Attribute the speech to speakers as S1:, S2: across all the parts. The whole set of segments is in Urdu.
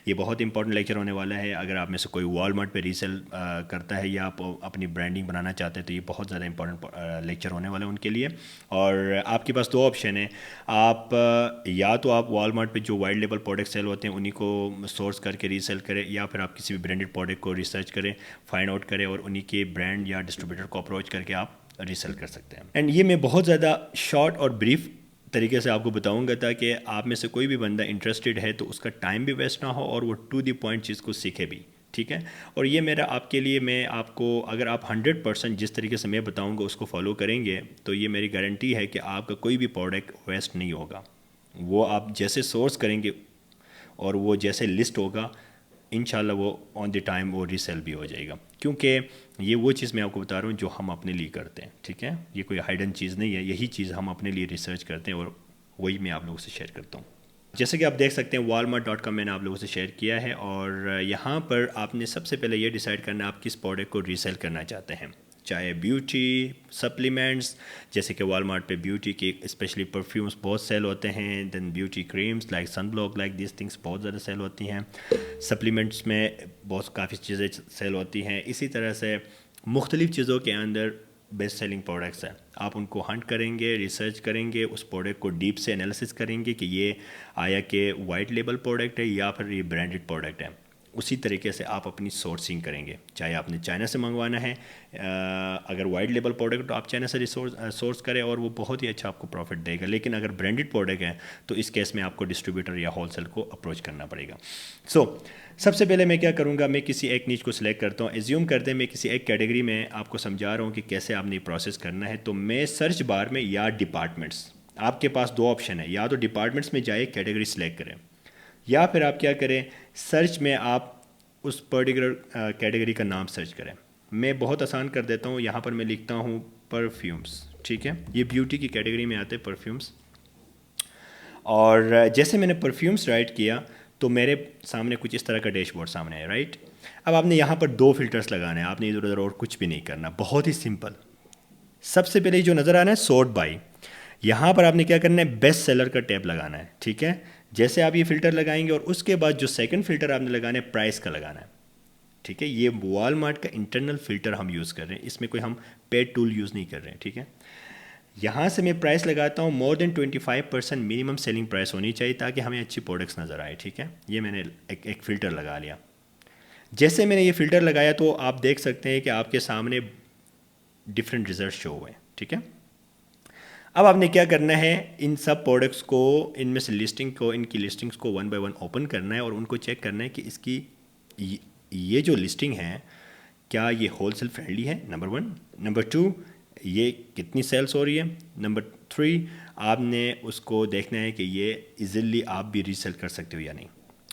S1: یہ بہت امپورٹنٹ لیکچر ہونے والا ہے. اگر آپ میں سے کوئی والمارٹ پہ ریسیل کرتا ہے یا آپ اپنی برانڈنگ بنانا چاہتے ہیں تو یہ بہت زیادہ امپورٹنٹ لیکچر ہونے والا ہے ان کے لیے. اور آپ کے پاس دو آپشن ہیں. آپ یا تو آپ والمارٹ پہ جو وائٹ لیبل پروڈکٹ سیل ہوتے ہیں انہیں کو سورس کر کے ریسیل کریں, یا پھر آپ کسی بھی برانڈڈ پروڈکٹ کو ریسرچ کریں, فائنڈ آؤٹ کریں اور انہیں کے برانڈ یا ڈسٹریبیوٹر کو اپروچ کر کے آپ ریسیل کر سکتے ہیں. اینڈ یہ میں بہت زیادہ شارٹ اور بریف طریقے سے آپ کو بتاؤں گا تاکہ آپ میں سے کوئی بھی بندہ انٹرسٹڈ ہے تو اس کا ٹائم بھی ویسٹ نہ ہو اور وہ ٹو دی پوائنٹ چیز کو سیکھے بھی. ٹھیک ہے, اور یہ میرا آپ کے لیے, میں آپ کو اگر آپ 100% جس طریقے سے میں بتاؤں گا اس کو فالو کریں گے تو یہ میری گارنٹی ہے کہ آپ کا کوئی بھی پروڈکٹ ویسٹ نہیں ہوگا. وہ آپ جیسے سورس کریں گے اور وہ جیسے لسٹ ہوگا انشاءاللہ وہ آن دی ٹائم وہ ریسیل بھی ہو جائے گا, کیونکہ یہ وہ چیز میں آپ کو بتا رہا ہوں جو ہم اپنے لیے کرتے ہیں. ٹھیک ہے, یہ کوئی ہائیڈن چیز نہیں ہے, یہی چیز ہم اپنے لیے ریسرچ کرتے ہیں اور وہی میں آپ لوگوں سے شیئر کرتا ہوں. جیسے کہ آپ دیکھ سکتے ہیں walmart.com میں نے آپ لوگوں سے شیئر کیا ہے, اور یہاں پر آپ نے سب سے پہلے یہ ڈیسائیڈ کرنا ہے آپ کس پروڈکٹ کو ریسیل کرنا چاہتے ہیں, چاہے بیوٹی سپلیمنٹس, جیسے کہ والمارٹ پہ بیوٹی کے اسپیشلی پرفیومس بہت سیل ہوتے ہیں, then beauty creams like sun block like these things بہت زیادہ سیل ہوتی ہیں, سپلیمنٹس میں بہت کافی چیزیں سیل ہوتی ہیں. اسی طرح سے مختلف چیزوں کے اندر بیسٹ سیلنگ پروڈکٹس ہیں. آپ ان کو ہنٹ کریں گے, ریسرچ کریں گے, اس پروڈکٹ کو ڈیپ سے انالیسس کریں گے کہ یہ آیا کہ وائٹ لیبل پروڈکٹ ہے یا پھر یہ برانڈڈ پروڈکٹ ہے. اسی طریقے سے آپ اپنی سورسنگ کریں گے, چاہے آپ نے چائنا سے منگوانا ہے, اگر وائٹ لیبل پروڈکٹ تو آپ چائنا سے سورس کریں اور وہ بہت ہی اچھا آپ کو پروفٹ دے گا. لیکن اگر برانڈڈ پروڈکٹ ہے تو اس کیس میں آپ کو ڈسٹریبیوٹر یا ہول سیل کو اپروچ کرنا پڑے گا. سب سے پہلے میں کیا کروں گا, میں کسی ایک نیچ کو سلیکٹ کرتا ہوں. ایزیوم کرتے ہیں میں کسی ایک کیٹیگری میں آپ کو سمجھا رہا ہوں کہ کیسے آپ نے پروسیس کرنا ہے. تو میں سرچ بار میں یا ڈپارٹمنٹس, آپ کے پاس دو آپشن ہے, یا تو ڈپارٹمنٹس میں جائے کیٹیگری سلیکٹ کریں, یا پھر آپ کیا کریں سرچ میں آپ اس پرٹیکولر کیٹیگری کا نام سرچ کریں. میں بہت آسان کر دیتا ہوں, یہاں پر میں لکھتا ہوں پرفیومس. ٹھیک ہے, یہ بیوٹی کی کیٹیگری میں آتے ہیں پرفیومس. اور جیسے میں نے پرفیومس رائٹ کیا تو میرے سامنے کچھ اس طرح کا ڈیش بورڈ سامنے ہے. رائٹ, اب آپ نے یہاں پر دو فلٹرس لگانے ہیں, آپ نے ادھر ادھر اور کچھ بھی نہیں کرنا, بہت ہی سمپل. سب سے پہلے جو نظر آنا ہے سورٹ بائی, یہاں پر آپ نے کیا کرنا ہے بیسٹ سیلر کا ٹیب لگانا ہے. ٹھیک ہے, جیسے آپ یہ فلٹر لگائیں گے اور اس کے بعد جو سیکنڈ فلٹر آپ نے لگانا ہے پرائس کا لگانا ہے. ٹھیک ہے, یہ والمارٹ کا انٹرنل فلٹر ہم یوز کر رہے ہیں, اس میں کوئی ہم پیڈ ٹول یوز نہیں کر رہے ہیں. ٹھیک ہے, یہاں سے میں پرائس لگاتا ہوں مور دین 25% منیمم سیلنگ پرائس ہونی چاہیے تاکہ ہمیں اچھی پروڈکٹس نظر آئے. ٹھیک ہے, یہ میں نے ایک فلٹر لگا لیا. جیسے میں نے یہ فلٹر لگایا تو آپ دیکھ سکتے ہیں کہ آپ کے سامنے ڈفرینٹ ریزلٹ شو ہوئے. ٹھیک ہے, اب آپ نے کیا کرنا ہے, ان سب پروڈکٹس کو, ان میں سے لسٹنگ کو, ان کی لسٹنگس کو 1 بائی 1 اوپن کرنا ہے اور ان کو چیک کرنا ہے کہ اس کی یہ جو لسٹنگ ہے کیا یہ ہول سیل فرینڈلی ہے, نمبر 1. نمبر 2, یہ کتنی سیلس ہو رہی ہے. نمبر 3, آپ نے اس کو دیکھنا ہے کہ یہ ایزیلی آپ بھی ریسیل کر سکتے ہو یا نہیں.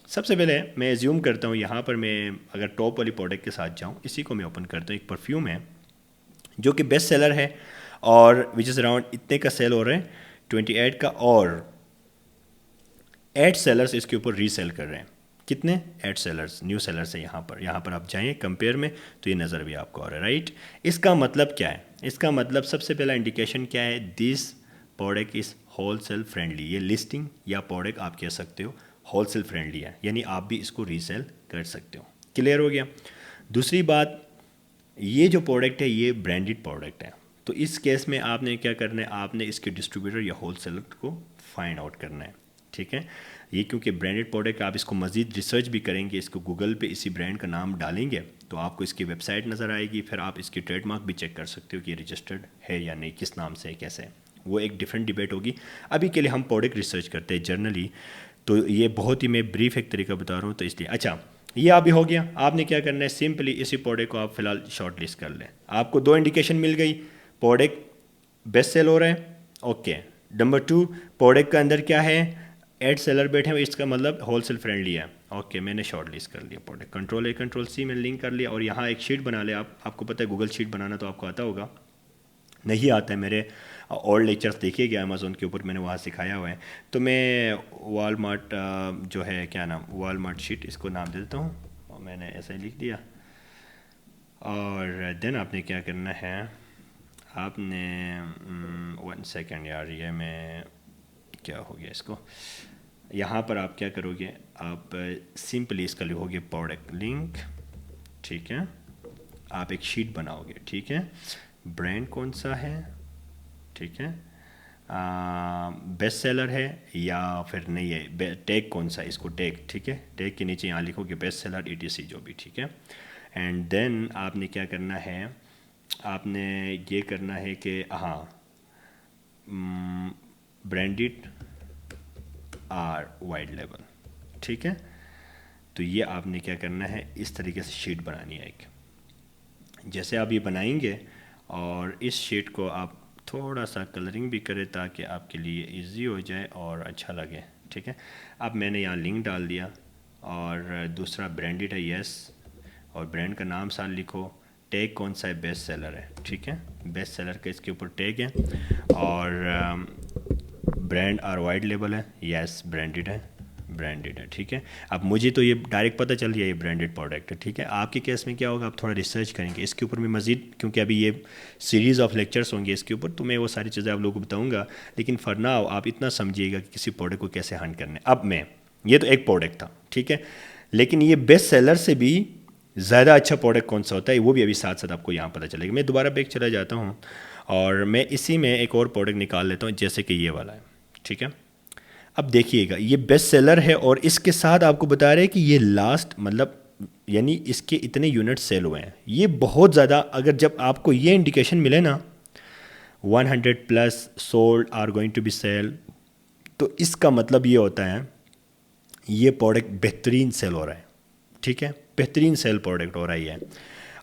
S1: سب سے پہلے میں ایزیوم کرتا ہوں یہاں پر میں اگر ٹاپ والی پروڈکٹ کے ساتھ جاؤں, اسی کو میں اوپن کرتا ہوں. ایک پرفیوم ہے جو کہ بیسٹ سیلر ہے اور وچ از اراؤنڈ اتنے کا سیل ہو رہے ہیں 28 کا, اور 8 سیلرس اس کے اوپر ریسیل کر رہے ہیں. کتنے 8 سیلرس, نیو سیلرس ہے یہاں پر آپ جائیں کمپیئر میں تو یہ نظر بھی آپ کو آ رہا ہے. رائٹ, اس کا مطلب کیا ہے, اس کا مطلب سب سے پہلا انڈیکیشن کیا ہے, this product is wholesale friendly. یہ لسٹنگ یا پروڈکٹ آپ کہہ سکتے ہو ہول سیل فرینڈلی ہے, یعنی آپ بھی اس کو ریسیل کر سکتے ہو. کلیئر ہو گیا. دوسری بات, یہ جو پروڈکٹ ہے یہ برانڈڈ پروڈکٹ ہے, تو اس کیس میں آپ نے کیا کرنا ہے, آپ نے اس کے ڈسٹریبیوٹر یا ہول سیلر کو فائنڈ آؤٹ کرنا ہے. ٹھیک ہے, یہ کیونکہ برانڈڈ پروڈکٹ آپ اس کو مزید ریسرچ بھی کریں گے, اس کو گوگل پہ اسی برانڈ کا نام ڈالیں گے تو آپ کو اس کی ویب سائٹ نظر آئے گی, پھر آپ اس کی ٹریڈ مارک بھی چیک کر سکتے ہو کہ یہ رجسٹرڈ ہے یا نہیں, کس نام سے ہے, کیسے ہے. وہ ایک ڈفرینٹ ڈبیٹ ہوگی. ابھی کے لیے ہم پروڈکٹ ریسرچ کرتے ہیں جرنلی, تو یہ بہت ہی میں بریف ایک طریقہ بتا رہا ہوں تو اس لیے. اچھا, یہ ابھی ہو گیا. آپ نے کیا کرنا ہے, سمپلی اسی پروڈکٹ کو آپ فی الحال شارٹ لسٹ کر لیں. آپ کو 2 انڈیکیشن مل گئی, پروڈکٹ بیسٹ سیل ہو رہے ہیں, اوکے. نمبر 2, پروڈکٹ کا اندر کیا ہے, 8 سیلر بیٹھے ہیں, اس کا مطلب ہول سیل فرینڈلی ہے. اوکے, میں نے شارٹ لسٹ کر لیا product, control A control C میں لنک کر لیا, اور یہاں ایک شیٹ بنا لیا. آپ کو پتہ ہے گوگل شیٹ بنانا تو آپ کو آتا ہوگا, نہیں آتا ہے میرے اولڈ لیکچرس دیکھیے گیا امیزون کے اوپر, میں نے وہاں سکھایا ہوا ہے. تو میں والمارٹ جو ہے کیا نام, والمارٹ شیٹ اس کو نام دے دیتا ہوں, اور میں نے ایسا ہی لکھ دیا. اور دین آپ نے کیا کرنا ہے, آپ نے 1 سیکنڈ یار, یہ میں کیا ہو گیا اس کو, یہاں پر آپ کیا کرو گے، آپ سمپلی اس کا لکھو گے پروڈکٹ لنک، ٹھیک ہے، آپ ایک شیٹ بناؤ گے، ٹھیک ہے، برانڈ کون سا ہے، ٹھیک ہے، بیسٹ سیلر ہے یا پھر نہیں ہے، ٹیگ کون سا ہے، اس کو ٹیگ، ٹھیک ہے، ٹیگ کے نیچے یہاں لکھو گے بیسٹ سیلر ETC جو بھی، ٹھیک ہے. اینڈ دین آپ نے کیا کرنا ہے، آپ نے یہ کرنا ہے کہ ہاں برانڈڈ آر وائڈ لیبل، ٹھیک ہے. تو یہ آپ نے کیا کرنا ہے، اس طریقے سے شیٹ بنانی ہے ایک. جیسے آپ یہ بنائیں گے اور اس شیٹ کو آپ تھوڑا سا کلرنگ بھی کرے تاکہ آپ کے لیے ایزی ہو جائے اور اچھا لگے، ٹھیک ہے. اب میں نے یہاں لنک ڈال دیا اور دوسرا برانڈڈ ہے یس، اور برانڈ کا نام ساتھ لکھو، ٹیگ کون سا ہے، بیسٹ سیلر ہے، ٹھیک ہے، بیسٹ سیلر کا اس کے اوپر ٹیگ ہے، اور برانڈ اور وائڈ لیبل ہے، یس برانڈڈ ہے، برانڈڈ ہے، ٹھیک ہے. اب مجھے تو یہ ڈائریکٹ پتہ چل گیا یہ برانڈڈ پروڈکٹ ہے، ٹھیک ہے. آپ کے کیس میں کیا ہوگا، آپ تھوڑا ریسرچ کریں گے اس کے اوپر میں مزید، کیونکہ ابھی یہ سیریز آف لیکچرس ہوں گے اس کے اوپر، تو میں وہ ساری چیزیں آپ لوگوں کو بتاؤں گا. لیکن فار ناؤ آپ اتنا سمجھیے گا کہ کسی پروڈکٹ کو کیسے ہنٹ کرنا ہے. اب میں یہ تو ایک پروڈکٹ تھا، ٹھیک ہے، لیکن یہ بیسٹ سیلر سے بھی زیادہ اچھا پروڈکٹ کون سا ہوتا ہے وہ بھی ابھی ساتھ ساتھ آپ کو یہاں پتہ چلے گا. میں دوبارہ بیک چلا جاتا ہوں اور میں اسی میں ایک اور پروڈکٹ نکال لیتا ہوں، جیسے کہ یہ والا ہے، ٹھیک ہے. اب دیکھیے گا یہ بیسٹ سیلر ہے اور اس کے ساتھ آپ کو بتا رہے کہ یہ لاسٹ مطلب یعنی اس کے اتنے یونٹ سیل ہوئے ہیں. یہ بہت زیادہ، اگر جب آپ کو یہ انڈیکیشن ملے نا 100+ sold are going to be sale, تو اس کا مطلب یہ ہوتا ہے یہ پروڈکٹ بہترین سیل ہو رہا ہے، ٹھیک ہے، بہترین سیل پروڈکٹ ہو رہا ہے یہ.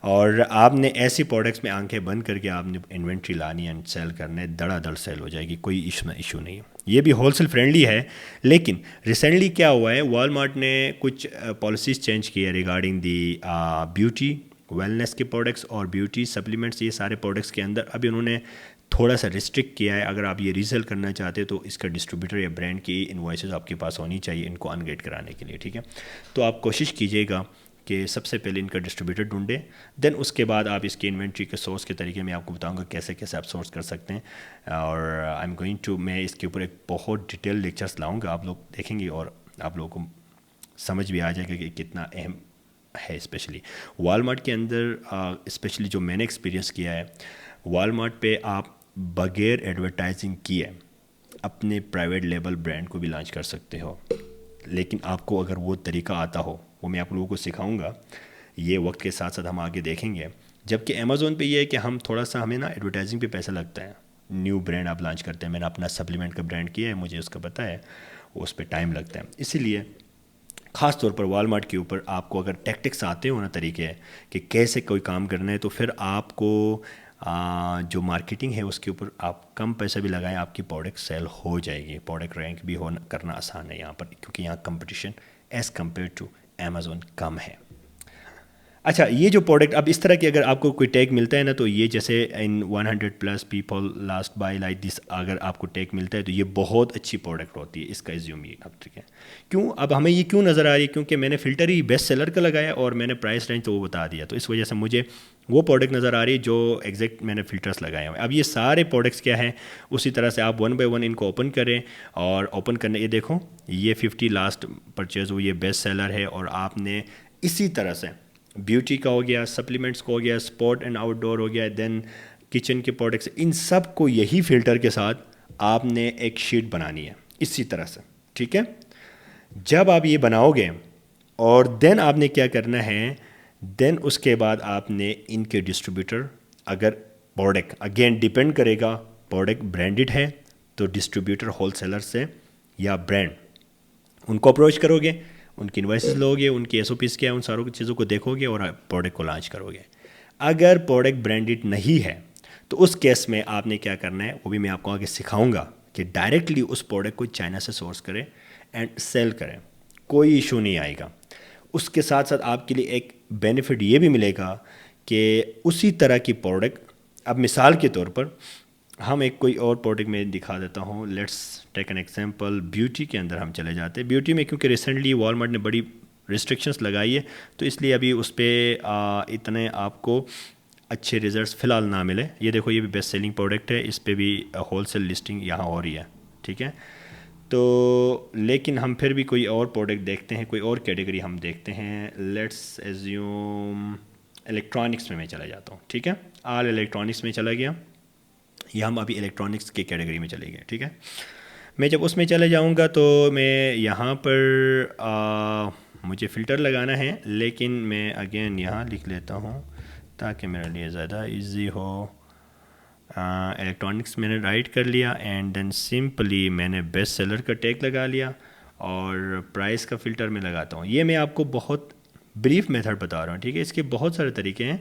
S1: اور آپ نے ایسی پروڈکٹس میں آنکھیں بند کر کے آپ نے انوینٹری لانی ہے، سیل کرنے، دڑا دڑ سیل ہو جائے گی، کوئی ایشو نہیں ہے. یہ بھی ہول سیل فرینڈلی ہے. لیکن ریسنٹلی کیا ہوا ہے، والمارٹ نے کچھ پالیسیز چینج کی ہے ریگارڈنگ دی بیوٹی ویلنس کے پروڈکٹس اور بیوٹی سپلیمنٹس. یہ سارے پروڈکٹس کے اندر ابھی انہوں نے تھوڑا سا ریسٹرکٹ کیا ہے. اگر آپ یہ ریسیل کرنا چاہتے تو اس کا ڈسٹریبیوٹر یا برانڈ کی انوائسز آپ کے پاس ہونی چاہیے ان کو انگیٹ کرانے کے لیے، ٹھیک ہے. تو آپ کوشش کیجیے گا کہ سب سے پہلے ان کا ڈسٹریبیوٹر ڈھونڈیں، دین اس کے بعد آپ اس کی انوینٹری کے سورس کے طریقے میں آپ کو بتاؤں گا کیسے کیسے آپ سورس کر سکتے ہیں. اور آئی ایم گوئنگ ٹو، میں اس کے اوپر ایک بہت ڈیٹیل لیکچرس لاؤں گا، آپ لوگ دیکھیں گے اور آپ لوگوں کو سمجھ بھی آ جائے گا کہ کتنا اہم ہے. اسپیشلی والمارٹ کے اندر، اسپیشلی جو میں نے ایکسپیرینس کیا ہے، والمارٹ پہ آپ بغیر ایڈورٹائزنگ کیے اپنے پرائیویٹ لیبل برانڈ کو بھی لانچ کر سکتے ہو. لیکن آپ کو اگر وہ طریقہ آتا ہو، وہ میں آپ لوگوں کو سکھاؤں گا، یہ وقت کے ساتھ ساتھ ہم آگے دیکھیں گے. جبکہ امیزون پہ یہ ہے کہ ہم تھوڑا سا، ہمیں نا ایڈورٹائزنگ پہ پیسہ لگتا ہے. نیو برانڈ آپ لانچ کرتے ہیں، میں نے اپنا سپلیمنٹ کا برانڈ کیا ہے، مجھے اس کا پتہ ہے، اس پہ ٹائم لگتا ہے. اسی لیے خاص طور پر والمارٹ کے اوپر آپ کو اگر ٹیکٹکس آتے ہو نا، طریقے کہ کیسے کوئی کام کرنا ہے، تو پھر آپ کو جو مارکیٹنگ ہے اس کے اوپر آپ کم پیسہ بھی لگائیں، آپ کی پروڈکٹ سیل ہو جائے گی. پروڈکٹ رینک بھی کرنا آسان ہے یہاں پر، کیونکہ یہاں competition as compare to Amazon کم ہے. اچھا، یہ جو پروڈکٹ اب اس طرح کی اگر آپ کو کوئی ٹیگ ملتا ہے نا، تو یہ جیسے ان 100+ people last by like this, اگر آپ کو ٹیگ ملتا ہے تو یہ بہت اچھی پروڈکٹ ہوتی ہے. اس کا ایزیوم یہ اب ٹھیک ہے. کیوں اب ہمیں یہ کیوں نظر آ رہی ہے، کیونکہ میں نے فلٹر ہی بیسٹ سیلر کا لگایا اور میں نے پرائس رینج تو وہ بتا دیا، تو اس وجہ سے مجھے وہ پروڈکٹ نظر آ رہی ہے جو ایگزیکٹ میں نے فلٹرس لگائے ہوئے. اب یہ سارے پروڈکٹس کیا ہیں، اسی طرح سے آپ 1 بائی 1 ان کو اوپن کریں، اور اوپن کرنے یہ دیکھو یہ 50 لاسٹ پرچیز ہوئی، یہ بیسٹ سیلر ہے. اور آپ نے اسی طرح سے بیوٹی کا ہو گیا، سپلیمنٹس کا ہو گیا، اسپورٹ اینڈ آؤٹ ڈور ہو گیا، دین کچن کے پروڈکٹس، ان سب کو یہی فلٹر کے ساتھ آپ نے ایک شیٹ بنانی ہے اسی طرح سے، ٹھیک ہے. جب آپ یہ بناؤ گے اور دین آپ نے کیا کرنا ہے، دین اس کے بعد آپ نے ان کے ڈسٹریبیوٹر، اگر پروڈکٹ اگین ڈیپینڈ کرے گا، پروڈکٹ برانڈڈ ہے تو ڈسٹریبیوٹر ہول سیلر سے یا برانڈ ان کو اپروچ کرو گے، ان کی انوائسز لو گے، ان کی SOPs کیا ہے، ان ساروں چیزوں کو دیکھو گے اور پروڈکٹ کو لانچ کرو گے. اگر پروڈکٹ برانڈڈ نہیں ہے تو اس کیس میں آپ نے کیا کرنا ہے، وہ بھی میں آپ کو آگے سکھاؤں گا کہ ڈائریکٹلی اس پروڈکٹ کو چائنا سے سورس کرے اینڈ سیل کریں، کوئی ایشو نہیں آئے گا. اس کے ساتھ ساتھ آپ کے لیے ایک بینیفٹ یہ بھی ملے گا کہ اسی طرح کی پروڈکٹ، اب مثال کے طور پر ہم ایک کوئی اور پروڈکٹ میں دکھا دیتا ہوں، let's take an example. Beauty کے اندر ہم چلے جاتے ہیں. بیوٹی میں کیونکہ ریسنٹلی والمارٹ نے بڑی ریسٹرکشنس لگائی ہے، تو اس لیے ابھی اس پہ اتنے آپ کو اچھے ریزلٹس فی الحال نہ ملے. یہ دیکھو یہ بھی بیسٹ سیلنگ پروڈکٹ ہے، اس پہ بھی ہول سیل لسٹنگ یہاں ہو رہی ہے، ٹھیک ہے. تو لیکن ہم پھر بھی کوئی اور پروڈکٹ دیکھتے ہیں, کوئی اور کیٹیگری ہم دیکھتے ہیں. لیٹس ایزیوم الیکٹرانکس میں چلا جاتا ہوں, ٹھیک ہے. آل الیکٹرانکس میں چلا گیا, یا ہم ابھی الیکٹرانکس کی کیٹیگری میں چلے گئے, ٹھیک ہے. میں جب اس میں چلے جاؤں گا تو میں یہاں پر مجھے فلٹر لگانا ہے, لیکن میں اگین یہاں لکھ لیتا ہوں تاکہ میرے لیے زیادہ ایزی ہو. الیکٹرانکس میں نے رائٹ کر لیا, اینڈ دین سمپلی میں نے بیسٹ سیلر کا ٹیگ لگا لیا, اور پرائس کا فلٹر میں لگاتا ہوں. یہ میں آپ کو بہت بریف میتھڈ بتا رہا ہوں, ٹھیک ہے. اس کے بہت سارے طریقے ہیں,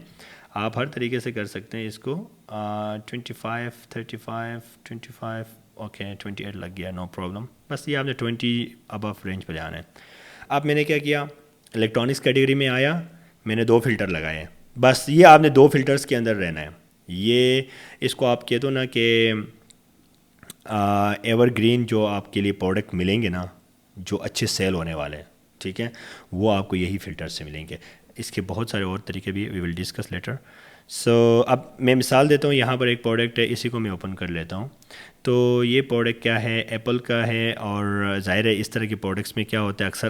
S1: آپ ہر طریقے سے کر سکتے ہیں اس کو. 25 35 25 اوکے 28 لگ گیا, نو پرابلم. بس یہ آپ نے 20 ابو رینج پہ جانا ہے. اب میں نے کیا کیا, الیکٹرانکس کیٹیگری میں آیا, میں نے 2 فلٹر لگائے ہیں. بس یہ آپ نے 2 فلٹرس کے اندر رہنا ہے. یہ اس کو آپ کہہ دو نا کہ ایور گرین جو آپ کے لیے پروڈکٹ ملیں گے نا, جو اچھے سیل ہونے والے ہیں, ٹھیک ہے, وہ آپ کو یہی فلٹر سے ملیں گے. اس کے بہت سارے اور طریقے بھی, وی ول ڈسکس لیٹر. سو اب میں مثال دیتا ہوں. یہاں پر ایک پروڈکٹ ہے, اسی کو میں اوپن کر لیتا ہوں. تو یہ پروڈکٹ کیا ہے, ایپل کا ہے. اور ظاہر ہے اس طرح کے پروڈکٹس میں کیا ہوتا ہے, اکثر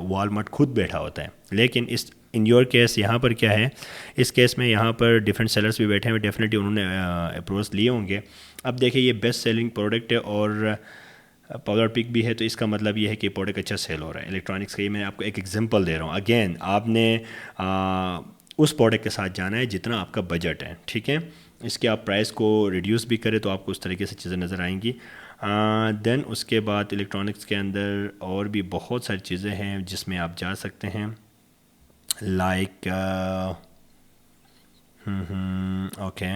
S1: والمارٹ خود بیٹھا ہوتا ہے. لیکن ان یور کیس یہاں پر کیا ہے, اس کیس میں یہاں پر ڈفرینٹ سیلرس بھی بیٹھے ہیں, ڈیفینیٹلی انہوں نے اپروچ لیے ہوں گے. اب دیکھیں یہ بیسٹ سیلنگ پروڈکٹ ہے اور پاور پک بھی ہے, تو اس کا مطلب یہ ہے کہ پروڈکٹ اچھا سیل ہو رہا ہے. الیکٹرانکس کا یہ میں آپ کو ایک ایگزامپل دے رہا ہوں. اگین آپ نے اس پروڈکٹ کے ساتھ جانا ہے جتنا آپ کا بجٹ ہے, ٹھیک ہے. اس کے آپ پرائس کو ریڈیوس بھی کریں تو آپ کو اس طریقے سے چیزیں نظر آئیں گی. دین اس کے بعد الیکٹرانکس کے اندر اور بھی بہت ساری چیزیں ہیں جس میں آپ جا سکتے ہیں, لائک اوکے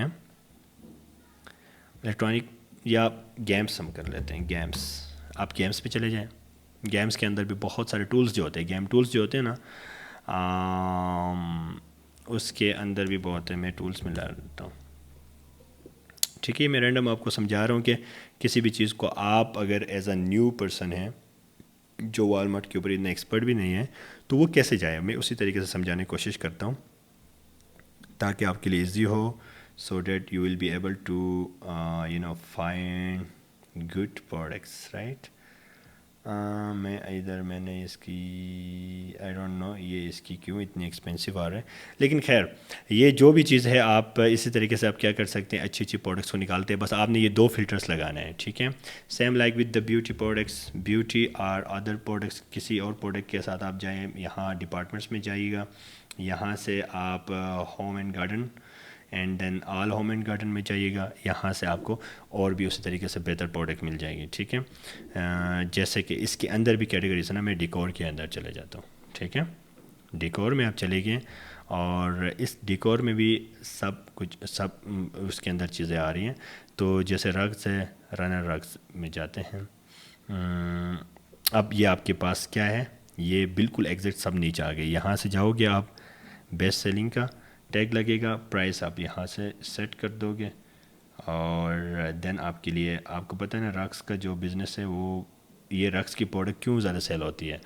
S1: الیکٹرانک یا گیمس ہم کر لیتے ہیں. گیمس, آپ گیمس پہ چلے جائیں. گیمس کے اندر بھی بہت سارے ٹولس جو ہوتے ہیں, گیم ٹولس جو ہوتے ہیں نا, اس کے اندر بھی بہت ہے. میں ٹولس میں لا لیتا ہوں, ٹھیک ہے. میں رینڈم آپ کو سمجھا رہا ہوں کہ کسی بھی چیز کو آپ اگر ایز اے نیو پرسن ہیں جو والمارٹ کے اوپر اتنا ایکسپرٹ بھی نہیں ہے, تو وہ کیسے جائے. میں اسی طریقے سے سمجھانے کی کوشش کرتا ہوں تاکہ آپ کے لیے easy who, so that you will be able to find good products, right. میں نے اس کی آئی ڈونٹ نو یہ اس کی کیوں اتنی ایکسپینسو آ رہا ہے, لیکن خیر یہ جو بھی چیز ہے آپ اسی طریقے سے آپ کیا کر سکتے ہیں, اچھی پروڈکٹس کو نکالتے ہیں. بس آپ نے یہ 2 فلٹرس لگانا ہے, ٹھیک ہے. Same like with the beauty products, beauty اور ادر پروڈکٹس, کسی اور پروڈکٹ کے ساتھ آپ جائیں, یہاں ڈپارٹمنٹس میں جائیے گا, یہاں سے آپ home and garden and then all home and garden میں جائیے گا. یہاں سے آپ کو اور بھی اسی طریقے سے بہتر پروڈکٹ مل جائے گی, ٹھیک ہے. جیسے کہ اس کے اندر بھی کیٹیگریز ہے نا, میں ڈیکور کے اندر چلے جاتا ہوں, ٹھیک ہے. ڈیکور میں آپ چلے گئے, اور اس ڈیکور میں بھی سب اس کے اندر چیزیں آ رہی ہیں. تو جیسے رگز ہے, رنر رگز میں جاتے ہیں. اب یہ آپ کے پاس کیا ہے, یہ بالکل ایگزیکٹ سب نیچے آ گئے. یہاں سے جاؤ گے آپ, بیسٹ سیلنگ کا ٹیگ لگے گا, پرائس آپ یہاں سے سیٹ کر دو گے, اور دین آپ کے لیے, آپ کو پتہ ہے نا رقص کا جو بزنس ہے وہ, یہ رقص کی پروڈکٹ کیوں زیادہ سیل ہوتی ہے,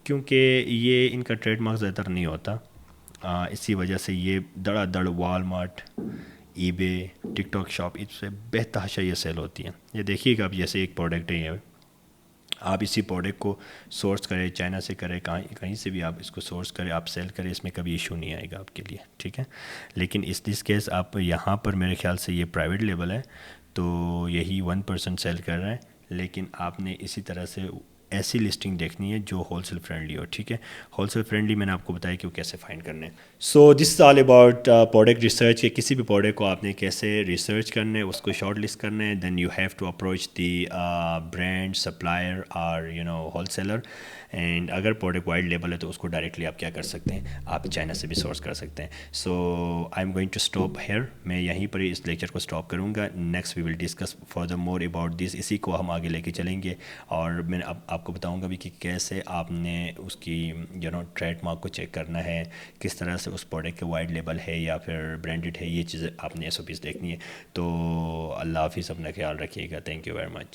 S1: کیونکہ یہ ان کا ٹریڈ مارک زیادہ تر نہیں ہوتا. اسی وجہ سے یہ دڑا دڑ والمارٹ, ای بے, ٹک ٹاک شاپ, اس سے بہتحاشا یہ سیل ہوتی ہیں. یہ دیکھیے گا, اب جیسے ایک پروڈکٹ ہے, یہ آپ اسی پروڈکٹ کو سورس کریں, چائنا سے کریں, کہیں سے بھی آپ اس کو سورس کریں, آپ سیل کریں, اس میں کبھی ایشو نہیں آئے گا آپ کے لیے, ٹھیک ہے. لیکن دس کیس آپ یہاں پر میرے خیال سے یہ پرائیویٹ لیبل ہے, تو یہی 1% سیل کر رہا ہے. لیکن آپ نے اسی طرح سے ایسی لسٹنگ دیکھنی ہے جو ہول سیل فرینڈلی ہو, ٹھیک ہے. ہول سیل فرینڈلی میں نے آپ کو بتایا کہ وہ کیسے فائنڈ کرنے ہیں. سو دس از آل اباؤٹ پروڈکٹ ریسرچ, کہ کسی بھی پروڈکٹ کو آپ نے کیسے ریسرچ کرنا ہے, اس کو شارٹ لسٹ کرنا ہے. Then you have to approach the brand, supplier اور ہول سیلر. اینڈ اگر پروڈکٹ وائڈ لیبل ہے تو اس کو ڈائریکٹلی آپ کیا کر سکتے ہیں, آپ چائنا سے بھی سورس کر سکتے ہیں. So I am going to stop here, میں یہیں پر اس لیکچر کو اسٹاپ کروں گا. Next we will discuss further more about this, اسی کو ہم آگے لے کے چلیں گے. اور میں اب آپ کو بتاؤں گا بھی کہ کیسے آپ نے اس کی ٹریڈ مارک کو چیک کرنا ہے, کس طرح سے اس پروڈکٹ کے وائڈ لیبل ہے یا پھر برانڈڈ ہے, یہ چیزیں آپ نے SOPs دیکھنی ہے. تو اللہ حافظ, اپنا خیال رکھیے گا. Thank you very much.